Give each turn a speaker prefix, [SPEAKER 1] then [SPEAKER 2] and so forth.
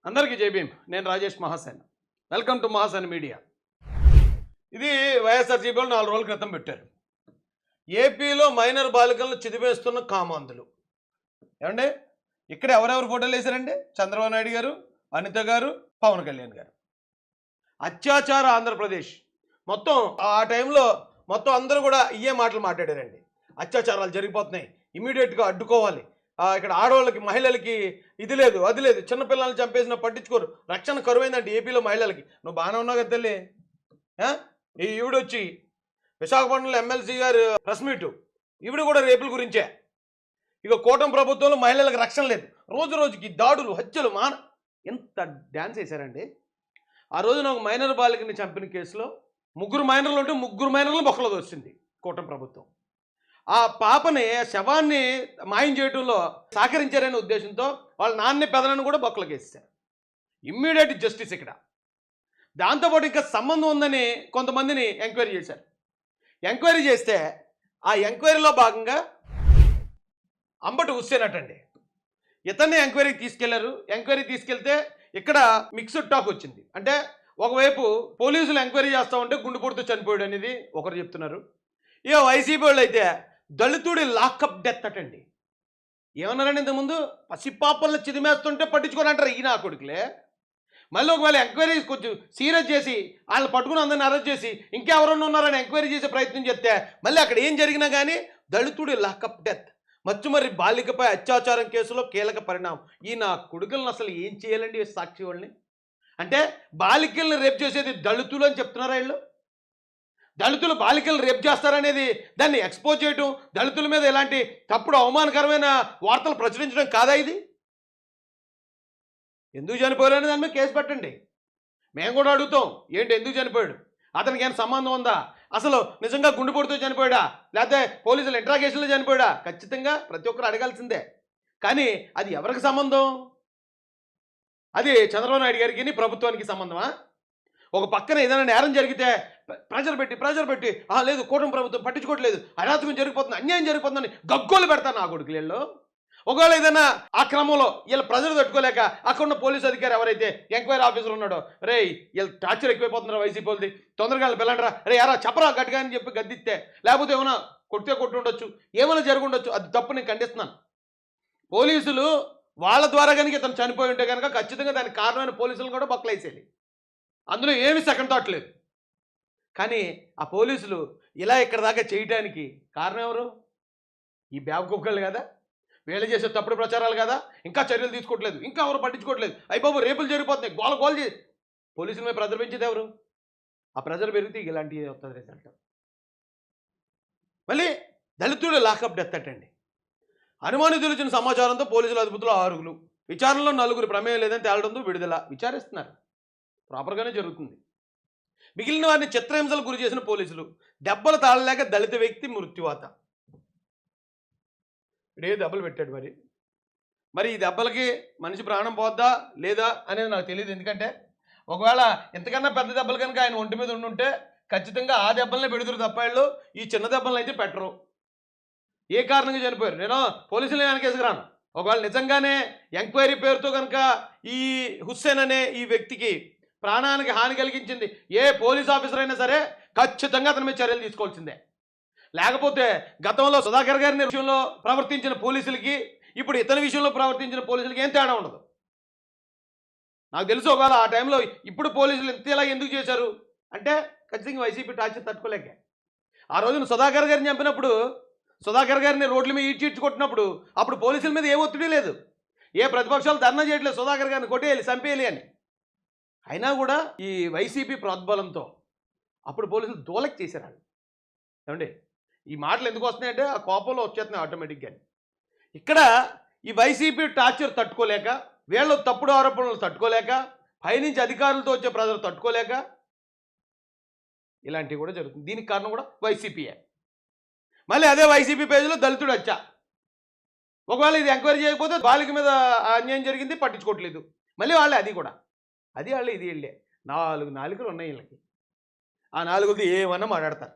[SPEAKER 1] అందరికీ జై భీమ్. నేను Rajesh Mahasen. Welcome to Mahasen media. ఇది వైఎస్ఆర్సీపీలో 4 రోజుల క్రితం పెట్టారు. ఏపీలో మైనర్ బాలికలను చిదివేస్తున్న కామాంధులు. ఏమంటే ఇక్కడ ఎవరెవరు ఫోటోలు వేశారండి? చంద్రబాబు నాయుడు గారు, అనిత గారు, పవన్ కళ్యాణ్ గారు. అత్యాచార ఆంధ్రప్రదేశ్ మొత్తం ఆ టైంలో మొత్తం అందరూ కూడా ఇవే మాటలు మాట్లాడారండి. అత్యాచారాలు జరిగిపోతున్నాయి, ఇమీడియట్గా అడ్డుకోవాలి, ఇక్కడ ఆడవాళ్ళకి మహిళలకి ఇది లేదు అది లేదు, చిన్నపిల్లల్ని చంపేసిన పట్టించుకోరు, రక్షణ కరువైందంటే ఏపీలో మహిళలకి. నువ్వు బాగానే ఉన్నావు కదా తల్లి. ఈవిడొచ్చి విశాఖపట్నంలో ఎమ్మెల్సీ గారు ప్రెస్ మీటు, ఈవిడ కూడా రేపుల గురించే. ఇక కూటమి ప్రభుత్వంలో మహిళలకు రక్షణ లేదు, రోజు రోజుకి దాడులు, హత్యలు, ఎంత డ్యాన్స్ వేశారండి. ఆ రోజున ఒక మైనర్ బాలికని చంపిన కేసులో 3 మైనర్లు ఉంటే 3 మైనర్లు బొక్కలో వచ్చింది కూటమి ప్రభుత్వం. ఆ పాపని శవాన్ని మాయం చేయడంలో సహకరించారనే ఉద్దేశంతో వాళ్ళ నాన్న పెదలను కూడా బొక్కలకు వేసేసారు. ఇమ్మీడియట్ జస్టిస్ ఇక్కడ. దాంతోపాటు ఇంకా సంబంధం ఉందని కొంతమందిని ఎంక్వైరీ చేశారు. ఎంక్వైరీ చేస్తే ఆ ఎంక్వైరీలో భాగంగా అంబటి హుస్సేన్ అటండి, ఇతన్ని ఎంక్వైరీకి తీసుకెళ్లారు. ఎంక్వైరీ తీసుకెళ్తే ఇక్కడ మిక్స్డ్ టాక్ వచ్చింది. అంటే ఒకవైపు పోలీసులు ఎంక్వైరీ చేస్తూ ఉంటే గుండెపోటుతో చనిపోయాడు అనేది ఒకరు చెప్తున్నారు. ఇక వైసీపీ వాళ్ళు అయితే దళితుడి లాకప్ డెత్ అటండి. ఏమన్నారండి ఇంతకుముందు? పసిపాపలను చిదిమేస్తుంటే పట్టించుకోనంటారు ఈ నా కొడుకులే. మళ్ళీ ఒకవేళ ఎంక్వైరీ కొంచెం సీరియస్ చేసి వాళ్ళని పట్టుకుని అందరిని అరెస్ట్ చేసి ఇంకెవరన్నా ఉన్నారని ఎంక్వైరీ చేసే ప్రయత్నం చేస్తే మళ్ళీ అక్కడ ఏం జరిగినా కానీ దళితుడి లాకప్ డెత్. మచ్చుమర్రి బాలికపై అత్యాచారం కేసులో కీలక పరిణామం. ఈ నా కొడుకులను అసలు ఏం చేయాలండి సాక్షి వాళ్ళని? అంటే బాలికల్ని రేప్ చేసేది దళితులు అని చెప్తున్నారా వీళ్ళు? దళితులు బాలికలు రేప్ చేస్తారనేది దాన్ని ఎక్స్పోజ్ చేయడం, దళితుల మీద ఇలాంటి తప్పుడు అవమానకరమైన వార్తలు ప్రచురించడం కాదా ఇది? ఎందుకు చనిపోయారని దాని మీద కేసు పెట్టండి. మేము కూడా అడుగుతాం, ఏంటి ఎందుకు చనిపోయాడు, అతనికి ఏమైనా సంబంధం ఉందా, అసలు నిజంగా గుండెపోటుతో చనిపోయాడా, లేకపోతే పోలీసులు ఇంట్రాగేషన్లో చనిపోయాడా? ఖచ్చితంగా ప్రతి ఒక్కరు అడగాల్సిందే. కానీ అది ఎవరికి సంబంధం? అది చంద్రబాబు నాయుడు గారికి ప్రభుత్వానికి సంబంధమా? ఒక పక్కన ఏదైనా నేరం జరిగితే ప్రెజర్ పెట్టి లేదు కూటమి ప్రభుత్వం పట్టించుకోవట్లేదు, అరాచకం జరిగిపోతుంది, అన్యాయం జరిగిపోతుందని గగ్గోలు పెడతాను ఆ కొడుకులలో. ఒకవేళ ఏదైనా ఆ క్రమంలో వీళ్ళ ప్రజలు తట్టుకోలేక అక్కడ ఉన్న పోలీసు అధికారి ఎవరైతే ఎంక్వైరీ ఆఫీసర్ ఉన్నాడో, రే వీళ్ళు టార్చర్ ఎక్కువైపోతున్నారు వైసీపీ వాళ్ళది, తొందరగా పిల్లంటారా, రే యారా చెప్పరా గట్టిగా అని చెప్పి గద్దిస్తే, లేకపోతే ఏమైనా కొట్టి ఉండొచ్చు, ఏమైనా జరిగి ఉండొచ్చు, అది తప్పు నేను ఖండిస్తున్నాను. పోలీసులు వాళ్ళ ద్వారా కనుక ఇతను చనిపోయి ఉంటే కనుక ఖచ్చితంగా దానికి కారణమైన పోలీసులను కూడా బొక్కలేసేయాలి. అందులో ఏమి సెకండ్ థాట్ లేదు. కానీ ఆ పోలీసులు ఇలా ఇక్కడ దాకా చేయడానికి కారణం ఎవరు? ఈ బ్యాబ్ కదా, వీళ్ళు చేసే తప్పుడు ప్రచారాలు కదా, ఇంకా చర్యలు తీసుకోవట్లేదు, ఇంకా ఎవరు పట్టించుకోవట్లేదు, అయిపోయి రేపులు జరిగిపోతున్నాయి, గోల చేసి పోలీసుల మీద ప్రెజర్ పెంచేది ఎవరు? ఆ ప్రెజర్ పెరిగితే ఇలాంటివి వస్తుంది రిజల్ట్. మళ్ళీ దళితుడు లాకప్ డెత్ అటండి. అనుమానితులు ఇచ్చిన సమాచారంతో పోలీసుల అదుపులో 6 విచారణలో 4 ప్రమేయం లేదని తేలడంతో విడుదల. విచారిస్తున్నారు, ప్రాపర్గానే జరుగుతుంది. మిగిలిన వారిని చిత్రహింసలకు గురి చేసిన పోలీసులు. దెబ్బలు తాళలేక దళిత వ్యక్తి మృత్యువాత. ఇడే దెబ్బలు పెట్టాడు. మరి ఈ దెబ్బలకి మనిషి ప్రాణం పోద్దా లేదా అనేది నాకు తెలియదు. ఎందుకంటే ఒకవేళ ఇంతకన్నా పెద్ద దెబ్బలు కనుక ఆయన ఒంటి మీద ఉండుంటే ఖచ్చితంగా ఆ దెబ్బలనే పెడుతురు తప్ప వీళ్ళు ఈ చిన్న దెబ్బలను అయితే పెట్టరు. ఏ కారణంగా చనిపోయారు నేను పోలీసులు వెనకేసుకురాను. ఒకవేళ నిజంగానే ఎంక్వైరీ పేరుతో కనుక ఈ హుస్సేన్ అనే ఈ వ్యక్తికి ప్రాణానికి హాని కలిగించింది ఏ పోలీస్ ఆఫీసర్ అయినా సరే ఖచ్చితంగా అతని మీద చర్యలు తీసుకోవాల్సిందే. లేకపోతే గతంలో సుధాకర్ గారి విషయంలో ప్రవర్తించిన పోలీసులకి ఇప్పుడు ఇతని విషయంలో ప్రవర్తించిన పోలీసులకి ఏం తేడా ఉండదు. నాకు తెలుసు ఒకవేళ ఆ టైంలో ఇప్పుడు పోలీసులు ఇంతలా ఎందుకు చేశారు అంటే ఖచ్చితంగా వైసీపీ టార్చర్ తట్టుకోలేక. ఆ రోజున సుధాకర్ గారిని చంపినప్పుడు, సుధాకర్ గారిని రోడ్ల మీద ఈడ్చికొట్టినప్పుడు అప్పుడు పోలీసుల మీద ఏ ఒత్తిడి లేదు, ఏ ప్రతిపక్షాలు ధర్నా చేయట్లేదు సుధాకర్ గారిని కొట్టేయాలి చంపేయాలి అని. అయినా కూడా ఈ వైసీపీ ప్రోద్బలంతో అప్పుడు పోలీసులు దోలక్ చేశారు. వాళ్ళు ఏమండి ఈ మాటలు ఎందుకు వస్తున్నాయంటే ఆ కోపంలో వచ్చేస్తున్నాయి ఆటోమేటిక్గా. ఇక్కడ ఈ వైసీపీ టార్చర్ తట్టుకోలేక, వీళ్ళు తప్పుడు ఆరోపణలు తట్టుకోలేక, పైనుంచి అధికారులతో వచ్చే ప్రజలు తట్టుకోలేక ఇలాంటివి కూడా జరుగుతుంది. దీనికి కారణం కూడా వైసీపీయే. మళ్ళీ అదే వైసీపీ పేజీలో దళితుడు వచ్చా, ఒకవేళ ఇది ఎంక్వైరీ చేయకపోతే బాలిక మీద అన్యాయం జరిగింది పట్టించుకోవట్లేదు, మళ్ళీ వాళ్ళే అది కూడా అది వాళ్ళే ఇది వీళ్ళే. 4 నాలుకలు ఉన్నాయి వీళ్ళకి. ఆ 4 ఏమన్నా మాట్లాడతారు.